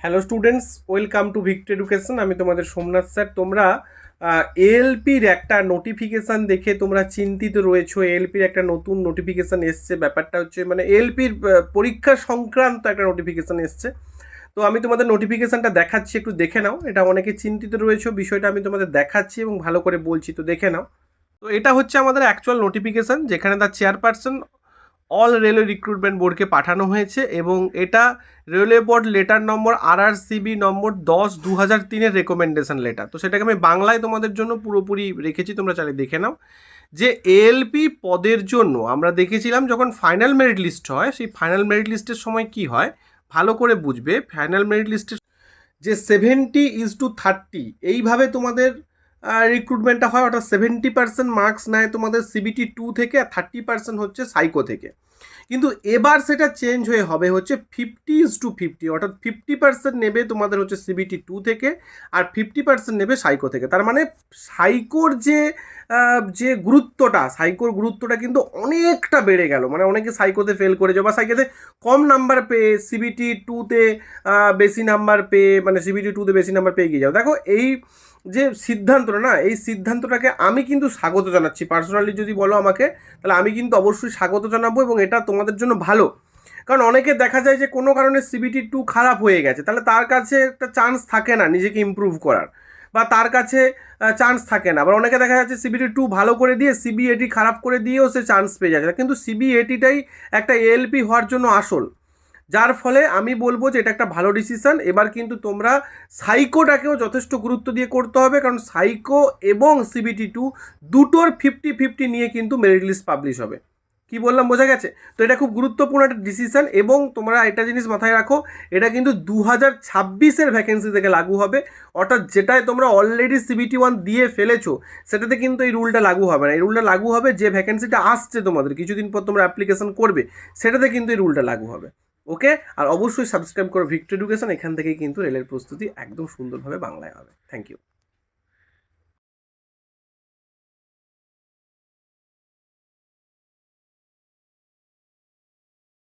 Hello students, welcome to Victor education. আমি তোমাদের Somnath sir. তোমরা এএলপির একটা নোটিফিকেশান দেখে তোমরা চিন্তিত রয়েছো। এএলপির একটা নতুন নোটিফিকেশান এসছে। ব্যাপারটা হচ্ছে মানে এএলপির পরীক্ষা সংক্রান্ত একটা নোটিফিকেশান এসছে। তো আমি তোমাদের নোটিফিকেশানটা দেখাচ্ছি, একটু দেখে নাও। এটা অনেকে চিন্তিত রয়েছো, বিষয়টা আমি তোমাদের দেখাচ্ছি এবং ভালো করে বলছি, তো দেখে নাও। তো এটা হচ্ছে আমাদের অ্যাকচুয়াল নোটিফিকেশান, যেখানে তার চেয়ারপারসন অল রেলওয়ে রিক্রুটমেন্ট বোর্ডকে পাঠানো হয়েছে এবং এটা রেলওয়ে বোর্ড লেটার নম্বর RRCB নম্বর 10/2003 রেকমেন্ডেশন লেটার। তো সেটাকে আমি বাংলায় তোমাদের জন্য পুরোপুরি রেখেছি, তোমরা চাইলে দেখে নাও। যে এএলপি পদের জন্য আমরা দেখেছিলাম যখন ফাইনাল মেরিট লিস্ট হয়, সেই ফাইনাল মেরিট লিস্টের সময় কি হয় ভালো করে বুঝবে। ফাইনাল মেরিট লিস্টের যে 70:30 এইভাবে তোমাদের রিক্রুটমেন্টটা হয়, অর্থাৎ 70% মার্কস নেয় তোমাদের CBT 2 থেকে, আর 30% হচ্ছে সাইকো থেকে। কিন্তু এবার সেটা চেঞ্জ হয়ে হবে হচ্ছে 50:50, অর্থাৎ 50% নেবে তোমাদের হচ্ছে CBT 2 থেকে আর 50% নেবে সাইকো থেকে। তার মানে সাইকোর যে গুরুত্বটা কিন্তু অনেকটা বেড়ে গেল। মানে অনেকে সাইকোতে ফেল করে যাবে বা সাইকোতে কম নাম্বার পেয়ে CBT 2তে বেশি নাম্বার পেয়ে, মানে CBT 2তে বেশি নাম্বার পেয়ে গিয়ে যাও। দেখো এই যে সিদ্ধান্তটা না, এই সিদ্ধান্তটাকে আমি কিন্তু স্বাগত জানাচ্ছি। পার্সোনালি যদি বলো আমাকে, তাহলে আমি কিন্তু অবশ্যই স্বাগত জানাবো এবং এটা তোমাদের জন্য ভালো। কারণ অনেকে দেখা যায় যে কোনো কারণে CBT 2 খারাপ হয়ে গেছে, তাহলে তার কাছে একটা চান্স থাকে না নিজেকে ইমপ্রুভ করার, বা তার কাছে চান্স থাকে না। আবার অনেকে দেখা যাচ্ছে CBT 2 ভালো করে দিয়ে CBAT খারাপ করে দিয়েও সে চান্স পেয়ে যাচ্ছে, কিন্তু CBATটাই একটা এএলপি হওয়ার জন্য আসল। যার ফলে আমি বলবো যে এটা একটা ভালো ডিসিশন। এবার কিন্তু তোমরা সাইকোটাকেও যথেষ্ট গুরুত্ব দিয়ে করতে হবে, কারণ সাইকো এবং CBT 2 দুটোর 50-50 নিয়ে কিন্তু মেরিট লিস্ট পাবলিশ হবে। কি বললাম, বোঝা গেছে? তো এটা খুব গুরুত্বপূর্ণ একটা ডিসিশন। এবং তোমরা একটা জিনিস মাথায় রাখো, এটা কিন্তু 2026-এর ভ্যাকেন্সি থেকে লাগু হবে। অর্থাৎ যেটায় তোমরা অলরেডি CBT 1 দিয়ে ফেলেছো, সেটাতে কিন্তু এই রুলটা লাগু হবে না। এই রুলটা লাগু হবে যে ভ্যাকেন্সিটা আসছে তোমাদের কিছুদিন পর তোমরা অ্যাপ্লিকেশন করবে, সেটাতে কিন্তু এই রুলটা লাগু হবে। ওকে, আর অবশ্যই সাবস্ক্রাইব করো ভিক্টর এডুকেশন। এখান থেকেই কিন্তু রেলের প্রস্তুতি একদম সুন্দরভাবে বাংলায় হবে। Thank you.